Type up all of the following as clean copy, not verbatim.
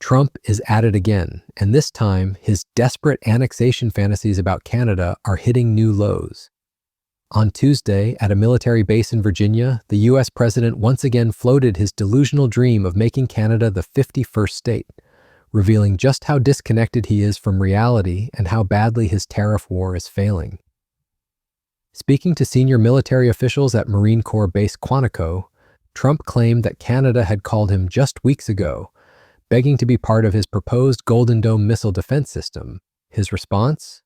Trump is at it again, and this time, his desperate annexation fantasies about Canada are hitting new lows. On Tuesday, at a military base in Virginia, the U.S. president once again floated his delusional dream of making Canada the 51st state, revealing just how disconnected he is from reality and how badly his tariff war is failing. Speaking to senior military officials at Marine Corps Base Quantico, Trump claimed that Canada had called him just weeks ago, begging to be part of his proposed Golden Dome missile defense system. His response?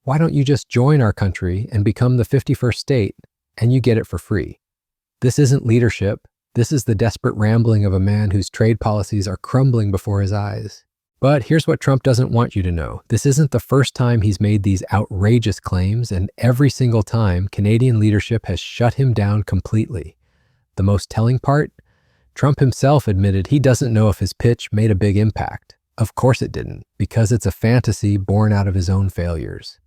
Why don't you just join our country and become the 51st state, and you get it for free? This isn't leadership. This is the desperate rambling of a man whose trade policies are crumbling before his eyes. But here's what Trump doesn't want you to know. This isn't the first time he's made these outrageous claims, and every single time, Canadian leadership has shut him down completely. The most telling part? Trump himself admitted he doesn't know if his pitch made a big impact. Of course it didn't, because it's a fantasy born out of his own failures.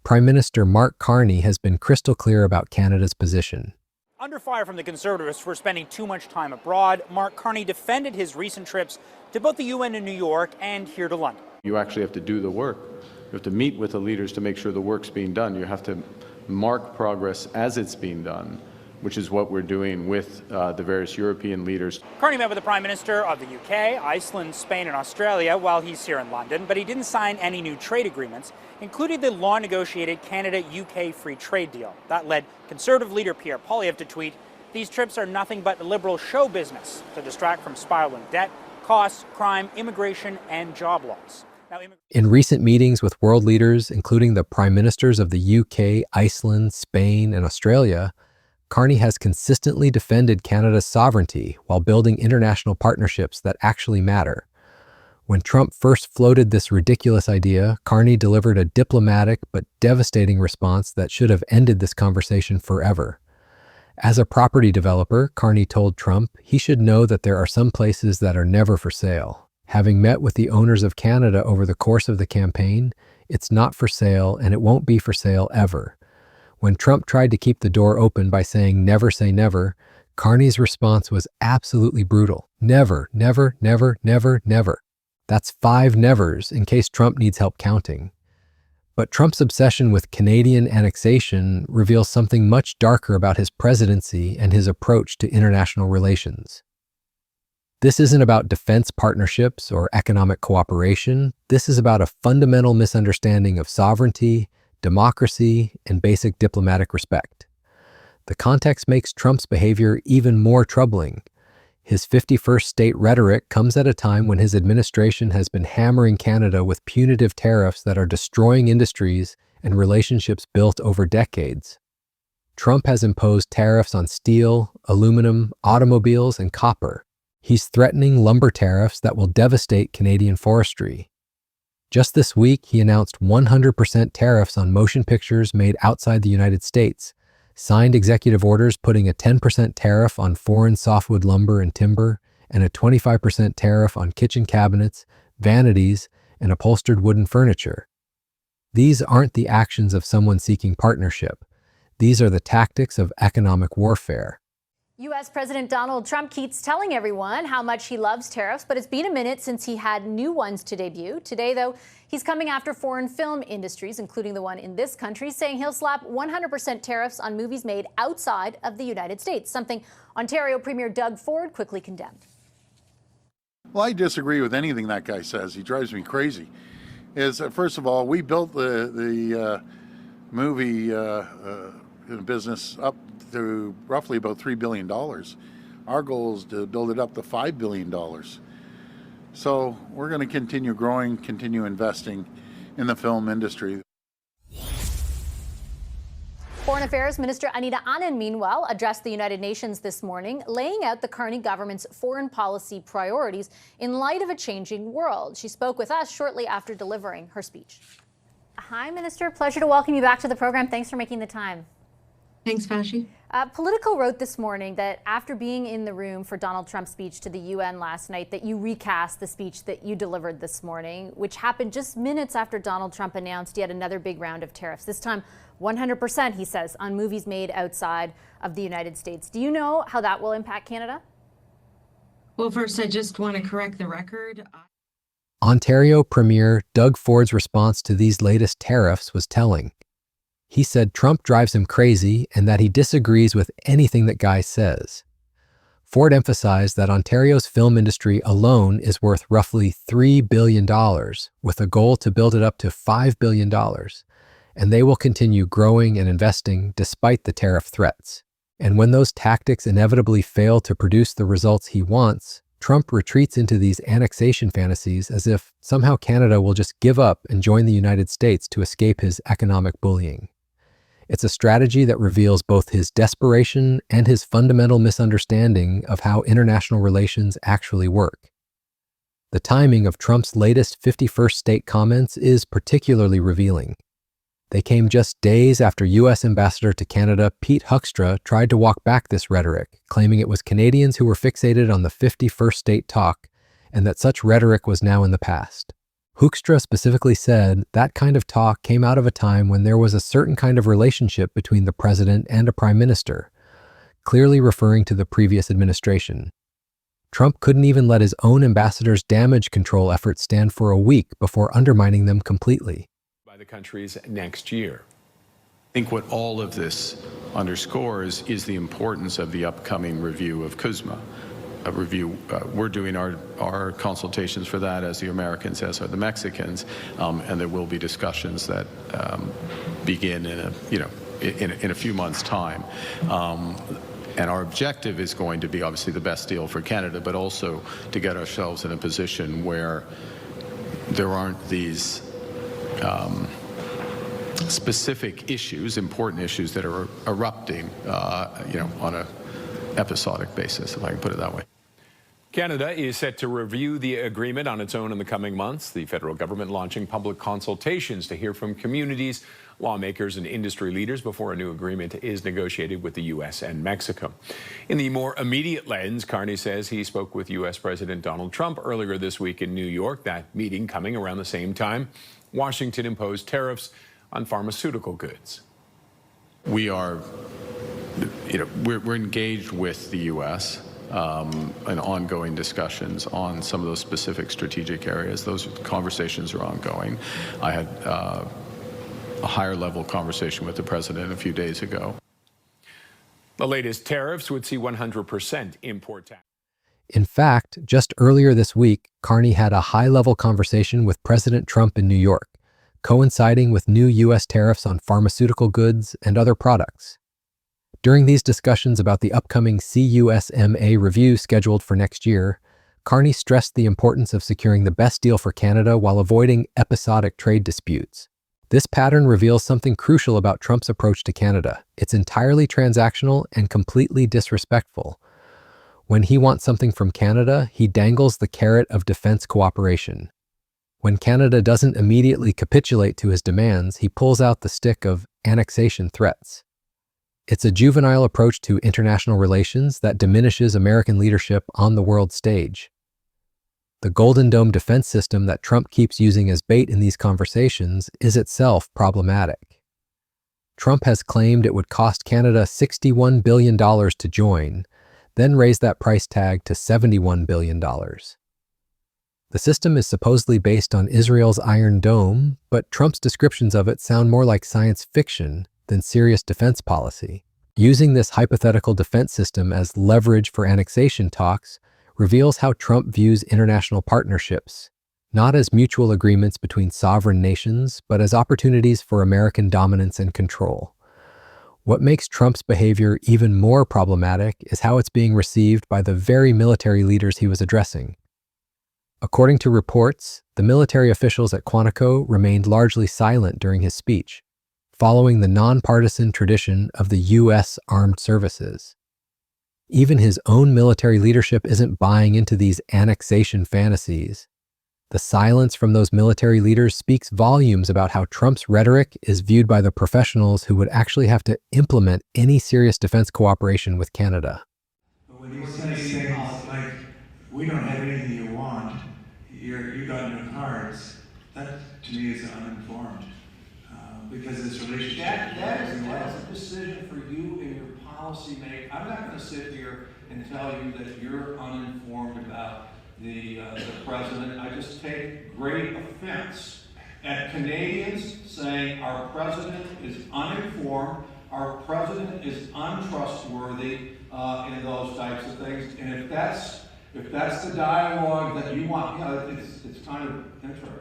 Prime Minister Mark Carney has been crystal clear about Canada's position. Under fire from the Conservatives for spending too much time abroad, Mark Carney defended his recent trips to both the UN in New York and here to London. You actually have to do the work. You have to meet with the leaders to make sure the work's being done. You have to mark progress as it's being done, which is what we're doing with the various European leaders. Carney met with the Prime Minister of the UK, Iceland, Spain, and Australia while he's here in London, but he didn't sign any new trade agreements, including the long-negotiated Canada-UK free trade deal. That led Conservative leader Pierre Poilievre to tweet, "These trips are nothing but liberal show business to distract from spiraling debt, costs, crime, immigration, and job loss." In recent meetings with world leaders, including the Prime Ministers of the UK, Iceland, Spain, and Australia, Carney has consistently defended Canada's sovereignty while building international partnerships that actually matter. When Trump first floated this ridiculous idea, Carney delivered a diplomatic but devastating response that should have ended this conversation forever. As a property developer, Carney told Trump he should know that there are some places that are never for sale. Having met with the owners of Canada over the course of the campaign, it's not for sale and it won't be for sale ever. When Trump tried to keep the door open by saying never say never, Carney's response was absolutely brutal. Never, never, never, never, never. That's 5 nevers in case Trump needs help counting. But Trump's obsession with Canadian annexation reveals something much darker about his presidency and his approach to international relations. This isn't about defense partnerships or economic cooperation. This is about a fundamental misunderstanding of sovereignty, democracy, and basic diplomatic respect. The context makes Trump's behavior even more troubling. His 51st state rhetoric comes at a time when his administration has been hammering Canada with punitive tariffs that are destroying industries and relationships built over decades. Trump has imposed tariffs on steel, aluminum, automobiles, and copper. He's threatening lumber tariffs that will devastate Canadian forestry. Just this week, he announced 100% tariffs on motion pictures made outside the United States, signed executive orders putting a 10% tariff on foreign softwood lumber and timber, and a 25% tariff on kitchen cabinets, vanities, and upholstered wooden furniture. These aren't the actions of someone seeking partnership. These are the tactics of economic warfare. U.S. President Donald Trump keeps telling everyone how much he loves tariffs, but it's been a minute since he had new ones to debut. Today, though, he's coming after foreign film industries, including the one in this country, saying he'll slap 100% tariffs on movies made outside of the United States, something Ontario Premier Doug Ford quickly condemned. Well, I disagree with anything that guy says. He drives me crazy. First of all, we built the movie business up to roughly about $3 billion. Our goal is to build it up to $5 billion. So we're going to continue growing, continue investing in the film industry. Foreign Affairs Minister Anita Anand, meanwhile, addressed the United Nations this morning, laying out the Carney government's foreign policy priorities in light of a changing world. She spoke with us shortly after delivering her speech. Hi, Minister. Pleasure to welcome you back to the program. Thanks for making the time. Thanks, Fantasie. Politico wrote this morning that after being in the room for Donald Trump's speech to the UN last night, that you recast the speech that you delivered this morning, which happened just minutes after Donald Trump announced yet another big round of tariffs. This time, 100%, he says, on movies made outside of the United States. Do you know how that will impact Canada? Well, first, I just want to correct the record. Ontario Premier Doug Ford's response to these latest tariffs was telling. He said Trump drives him crazy and that he disagrees with anything that guy says. Ford emphasized that Ontario's film industry alone is worth roughly $3 billion, with a goal to build it up to $5 billion, and they will continue growing and investing despite the tariff threats. And when those tactics inevitably fail to produce the results he wants, Trump retreats into these annexation fantasies as if somehow Canada will just give up and join the United States to escape his economic bullying. It's a strategy that reveals both his desperation and his fundamental misunderstanding of how international relations actually work. The timing of Trump's latest 51st state comments is particularly revealing. They came just days after U.S. Ambassador to Canada Pete Huckstra tried to walk back this rhetoric, claiming it was Canadians who were fixated on the 51st state talk and that such rhetoric was now in the past. Hoekstra specifically said that kind of talk came out of a time when there was a certain kind of relationship between the president and a prime minister, clearly referring to the previous administration. Trump couldn't even let his own ambassador's damage control efforts stand for a week before undermining them completely. By the countries next year. I think what all of this underscores is the importance of the upcoming review of CUSMA. A review, we're doing our consultations for that, as the Americans, as are the Mexicans, and there will be discussions that begin in a few months' time. And our objective is going to be obviously the best deal for Canada, but also to get ourselves in a position where there aren't these specific issues, important issues that are erupting, on a episodic basis, if I can put it that way. Canada is set to review the agreement on its own in the coming months. The federal government launching public consultations to hear from communities, lawmakers, and industry leaders before a new agreement is negotiated with the U.S. and Mexico. In the more immediate lens, Carney says he spoke with U.S. President Donald Trump earlier this week in New York, that meeting coming around the same time Washington imposed tariffs on pharmaceutical goods. We are, we're engaged with the U.S. In ongoing discussions on some of those specific strategic areas. Those conversations are ongoing. I had a higher level conversation with the president a few days ago. The latest tariffs would see 100% import tax. In fact, just earlier this week, Carney had a high-level conversation with President Trump in New York, coinciding with new U.S. tariffs on pharmaceutical goods and other products. During these discussions about the upcoming CUSMA review scheduled for next year, Carney stressed the importance of securing the best deal for Canada while avoiding episodic trade disputes. This pattern reveals something crucial about Trump's approach to Canada. It's entirely transactional and completely disrespectful. When he wants something from Canada, he dangles the carrot of defense cooperation. When Canada doesn't immediately capitulate to his demands, he pulls out the stick of annexation threats. It's a juvenile approach to international relations that diminishes American leadership on the world stage. The Golden Dome defense system that Trump keeps using as bait in these conversations is itself problematic. Trump has claimed it would cost Canada $61 billion to join, then raise that price tag to $71 billion. The system is supposedly based on Israel's Iron Dome, but Trump's descriptions of it sound more like science fiction than serious defense policy. Using this hypothetical defense system as leverage for annexation talks reveals how Trump views international partnerships, not as mutual agreements between sovereign nations, but as opportunities for American dominance and control. What makes Trump's behavior even more problematic is how it's being received by the very military leaders he was addressing. According to reports, the military officials at Quantico remained largely silent during his speech, following the nonpartisan tradition of the U.S. Armed Services. Even his own military leadership isn't buying into these annexation fantasies. The silence from those military leaders speaks volumes about how Trump's rhetoric is viewed by the professionals who would actually have to implement any serious defense cooperation with Canada. But when he says things like, we don't have anything you want, you got no cards, that to me is uninformed. Because this relationship... That is a decision for you and your policy making. I'm not going to sit here and tell you that you're uninformed about the president. I just take great offense at Canadians saying our president is uninformed, our president is untrustworthy, and those types of things. And if that's the dialogue that you want, it's kind of interesting.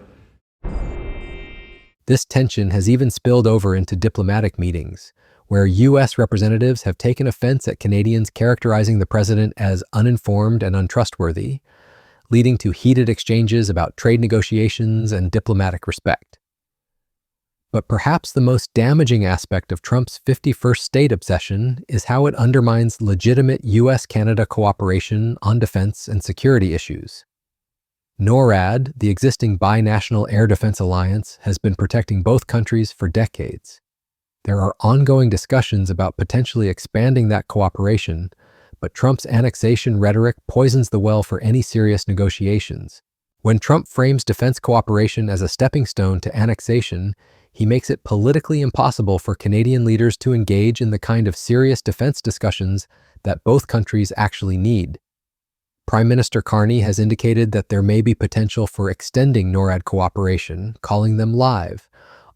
This tension has even spilled over into diplomatic meetings, where U.S. representatives have taken offense at Canadians characterizing the president as uninformed and untrustworthy, leading to heated exchanges about trade negotiations and diplomatic respect. But perhaps the most damaging aspect of Trump's 51st state obsession is how it undermines legitimate U.S.-Canada cooperation on defense and security issues. NORAD, the existing binational air defense alliance, has been protecting both countries for decades. There are ongoing discussions about potentially expanding that cooperation, but Trump's annexation rhetoric poisons the well for any serious negotiations. When Trump frames defense cooperation as a stepping stone to annexation, he makes it politically impossible for Canadian leaders to engage in the kind of serious defense discussions that both countries actually need. Prime Minister Carney has indicated that there may be potential for extending NORAD cooperation, calling them live,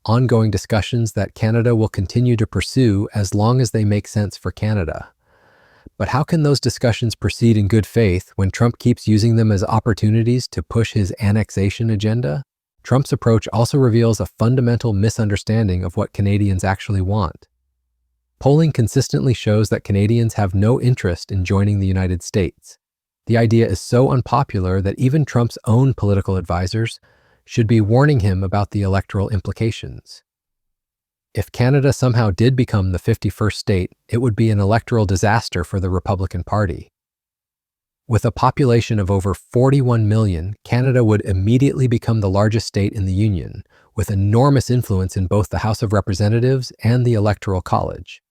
ongoing discussions that Canada will continue to pursue as long as they make sense for Canada. But how can those discussions proceed in good faith when Trump keeps using them as opportunities to push his annexation agenda? Trump's approach also reveals a fundamental misunderstanding of what Canadians actually want. Polling consistently shows that Canadians have no interest in joining the United States. The idea is so unpopular that even Trump's own political advisors should be warning him about the electoral implications. If Canada somehow did become the 51st state, it would be an electoral disaster for the Republican Party. With a population of over 41 million, Canada would immediately become the largest state in the Union, with enormous influence in both the House of Representatives and the Electoral College.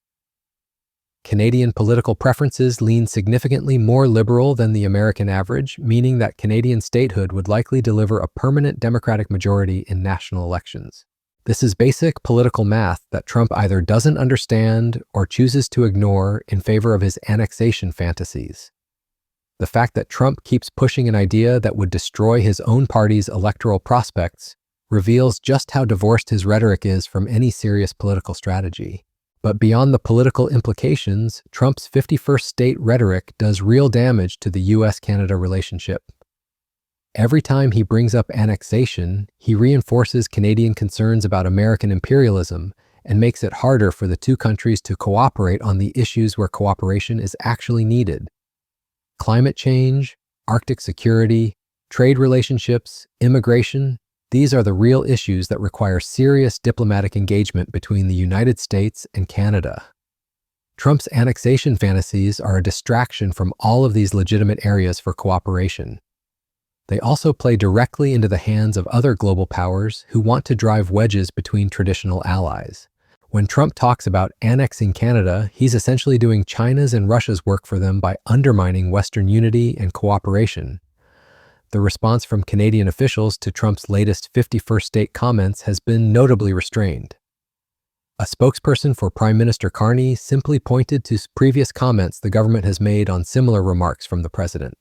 Canadian political preferences lean significantly more liberal than the American average, meaning that Canadian statehood would likely deliver a permanent Democratic majority in national elections. This is basic political math that Trump either doesn't understand or chooses to ignore in favor of his annexation fantasies. The fact that Trump keeps pushing an idea that would destroy his own party's electoral prospects reveals just how divorced his rhetoric is from any serious political strategy. But beyond the political implications, Trump's 51st state rhetoric does real damage to the U.S.-Canada relationship. Every time he brings up annexation, he reinforces Canadian concerns about American imperialism and makes it harder for the two countries to cooperate on the issues where cooperation is actually needed. Climate change, Arctic security, trade relationships, immigration, these are the real issues that require serious diplomatic engagement between the United States and Canada. Trump's annexation fantasies are a distraction from all of these legitimate areas for cooperation. They also play directly into the hands of other global powers who want to drive wedges between traditional allies. When Trump talks about annexing Canada, he's essentially doing China's and Russia's work for them by undermining Western unity and cooperation. The response from Canadian officials to Trump's latest 51st state comments has been notably restrained. A spokesperson for Prime Minister Carney simply pointed to previous comments the government has made on similar remarks from the president.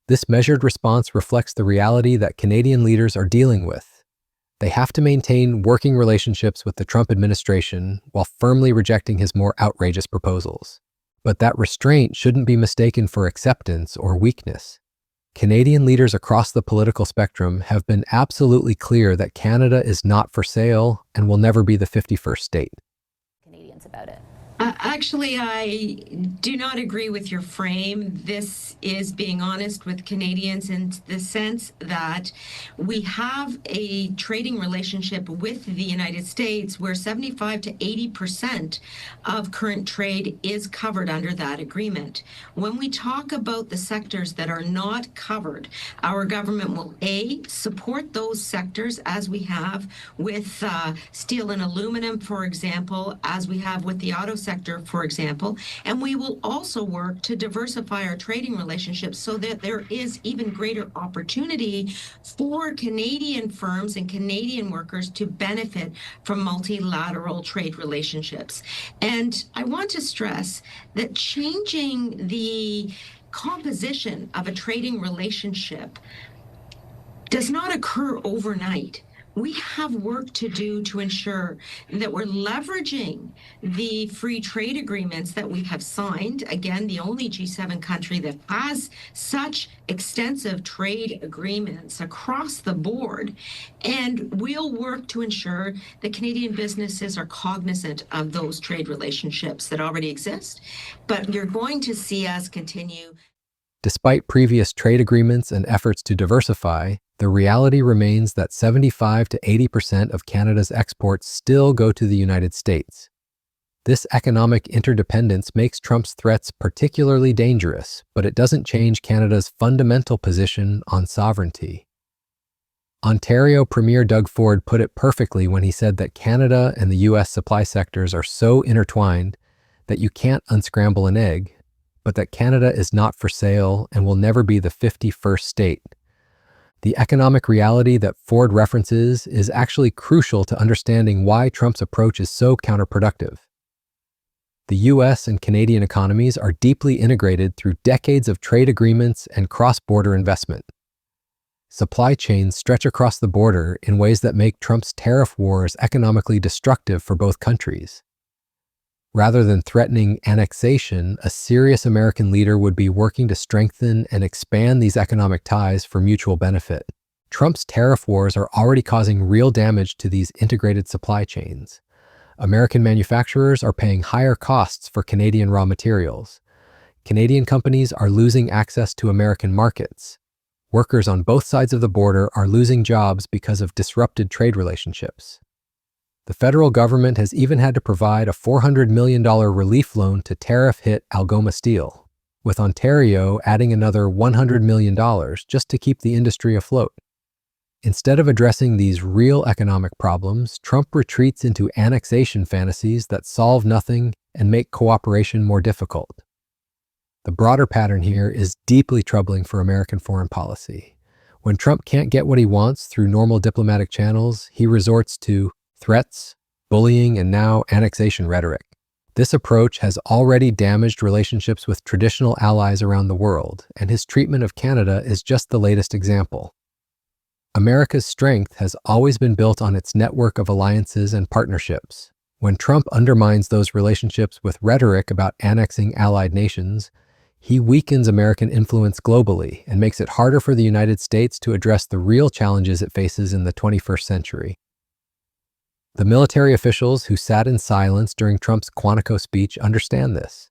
This measured response reflects the reality that Canadian leaders are dealing with. They have to maintain working relationships with the Trump administration while firmly rejecting his more outrageous proposals. But that restraint shouldn't be mistaken for acceptance or weakness. Canadian leaders across the political spectrum have been absolutely clear that Canada is not for sale and will never be the 51st state. Canadians about it. Actually, I do not agree with your frame. This is being honest with Canadians in the sense that we have a trading relationship with the United States where 75 to 80% of current trade is covered under that agreement. When we talk about the sectors that are not covered, our government will A, support those sectors as we have with steel and aluminum, for example, as we have with the auto sector, for example, and we will also work to diversify our trading relationships so that there is even greater opportunity for Canadian firms and Canadian workers to benefit from multilateral trade relationships. And I want to stress that changing the composition of a trading relationship does not occur overnight. We have work to do to ensure that we're leveraging the free trade agreements that we have signed. Again, the only G7 country that has such extensive trade agreements across the board. And we'll work to ensure that Canadian businesses are cognizant of those trade relationships that already exist. But you're going to see us continue. Despite previous trade agreements and efforts to diversify, the reality remains that 75 to 80% of Canada's exports still go to the United States. This economic interdependence makes Trump's threats particularly dangerous, but it doesn't change Canada's fundamental position on sovereignty. Ontario Premier Doug Ford put it perfectly when he said that Canada and the U.S. supply sectors are so intertwined that you can't unscramble an egg, but that Canada is not for sale and will never be the 51st state. The economic reality that Ford references is actually crucial to understanding why Trump's approach is so counterproductive. The U.S. and Canadian economies are deeply integrated through decades of trade agreements and cross-border investment. Supply chains stretch across the border in ways that make Trump's tariff wars economically destructive for both countries. Rather than threatening annexation, a serious American leader would be working to strengthen and expand these economic ties for mutual benefit. Trump's tariff wars are already causing real damage to these integrated supply chains. American manufacturers are paying higher costs for Canadian raw materials. Canadian companies are losing access to American markets. Workers on both sides of the border are losing jobs because of disrupted trade relationships. The federal government has even had to provide a $400 million relief loan to tariff-hit Algoma Steel, with Ontario adding another $100 million just to keep the industry afloat. Instead of addressing these real economic problems, Trump retreats into annexation fantasies that solve nothing and make cooperation more difficult. The broader pattern here is deeply troubling for American foreign policy. When Trump can't get what he wants through normal diplomatic channels, he resorts to threats, bullying, and now annexation rhetoric. This approach has already damaged relationships with traditional allies around the world, and his treatment of Canada is just the latest example. America's strength has always been built on its network of alliances and partnerships. When Trump undermines those relationships with rhetoric about annexing allied nations, he weakens American influence globally and makes it harder for the United States to address the real challenges it faces in the 21st century. The military officials who sat in silence during Trump's Quantico speech understand this.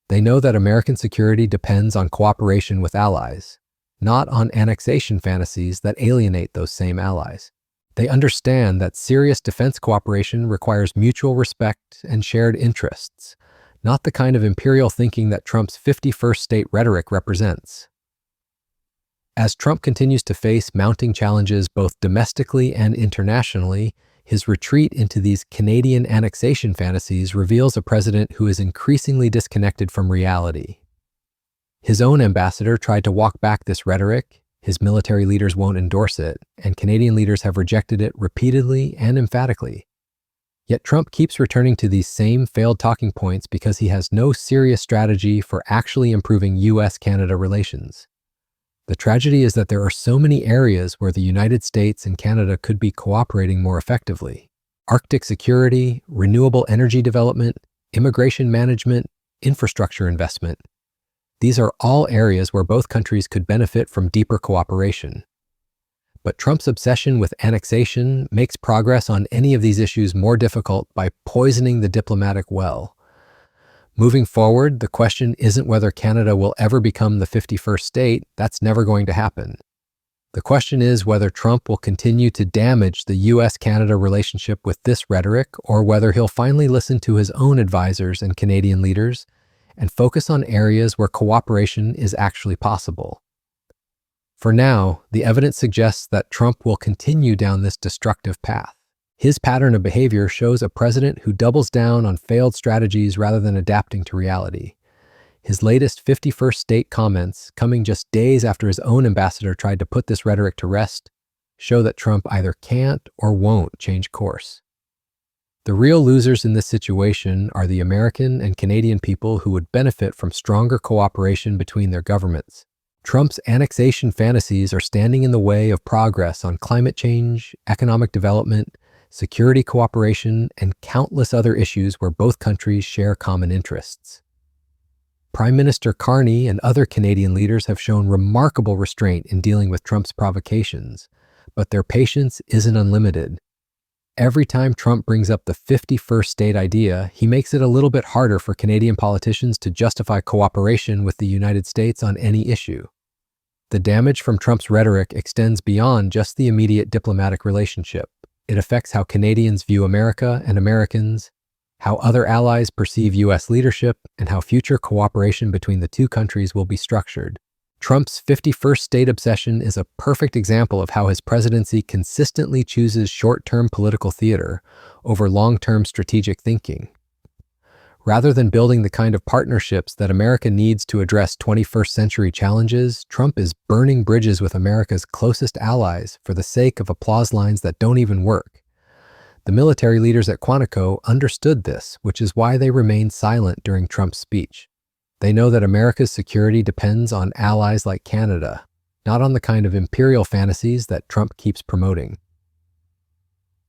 They know that American security depends on cooperation with allies, not on annexation fantasies that alienate those same allies. They understand that serious defense cooperation requires mutual respect and shared interests, not the kind of imperial thinking that Trump's 51st state rhetoric represents. As Trump continues to face mounting challenges both domestically and internationally, his retreat into these Canadian annexation fantasies reveals a president who is increasingly disconnected from reality. His own ambassador tried to walk back this rhetoric, his military leaders won't endorse it, and Canadian leaders have rejected it repeatedly and emphatically. Yet Trump keeps returning to these same failed talking points because he has no serious strategy for actually improving U.S.-Canada relations. The tragedy is that there are so many areas where the United States and Canada could be cooperating more effectively. Arctic security, renewable energy development, immigration management, infrastructure investment. These are all areas where both countries could benefit from deeper cooperation. But Trump's obsession with annexation makes progress on any of these issues more difficult by poisoning the diplomatic well. Moving forward, the question isn't whether Canada will ever become the 51st state. That's never going to happen. The question is whether Trump will continue to damage the U.S.-Canada relationship with this rhetoric, or whether he'll finally listen to his own advisors and Canadian leaders and focus on areas where cooperation is actually possible. For now, the evidence suggests that Trump will continue down this destructive path. His pattern of behavior shows a president who doubles down on failed strategies rather than adapting to reality. His latest 51st state comments, coming just days after his own ambassador tried to put this rhetoric to rest, show that Trump either can't or won't change course. The real losers in this situation are the American and Canadian people who would benefit from stronger cooperation between their governments. Trump's annexation fantasies are standing in the way of progress on climate change, economic development, security cooperation, and countless other issues where both countries share common interests. Prime Minister Carney and other Canadian leaders have shown remarkable restraint in dealing with Trump's provocations, but their patience isn't unlimited. Every time Trump brings up the 51st state idea, he makes it a little bit harder for Canadian politicians to justify cooperation with the United States on any issue. The damage from Trump's rhetoric extends beyond just the immediate diplomatic relationship. It affects how Canadians view America and Americans, how other allies perceive U.S. leadership, and how future cooperation between the two countries will be structured. Trump's 51st state obsession is a perfect example of how his presidency consistently chooses short-term political theater over long-term strategic thinking. Rather than building the kind of partnerships that America needs to address 21st century challenges, Trump is burning bridges with America's closest allies for the sake of applause lines that don't even work. The military leaders at Quantico understood this, which is why they remained silent during Trump's speech. They know that America's security depends on allies like Canada, not on the kind of imperial fantasies that Trump keeps promoting.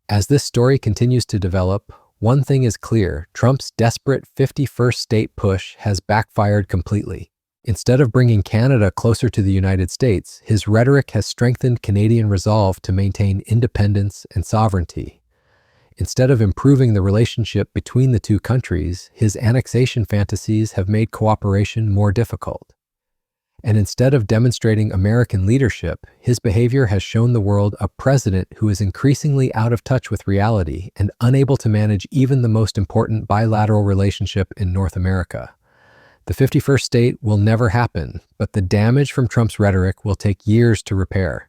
As this story continues to develop, one thing is clear: Trump's desperate 51st state push has backfired completely. Instead of bringing Canada closer to the United States, his rhetoric has strengthened Canadian resolve to maintain independence and sovereignty. Instead of improving the relationship between the two countries, his annexation fantasies have made cooperation more difficult. And instead of demonstrating American leadership, his behavior has shown the world a president who is increasingly out of touch with reality and unable to manage even the most important bilateral relationship in North America. The 51st state will never happen, but the damage from Trump's rhetoric will take years to repair.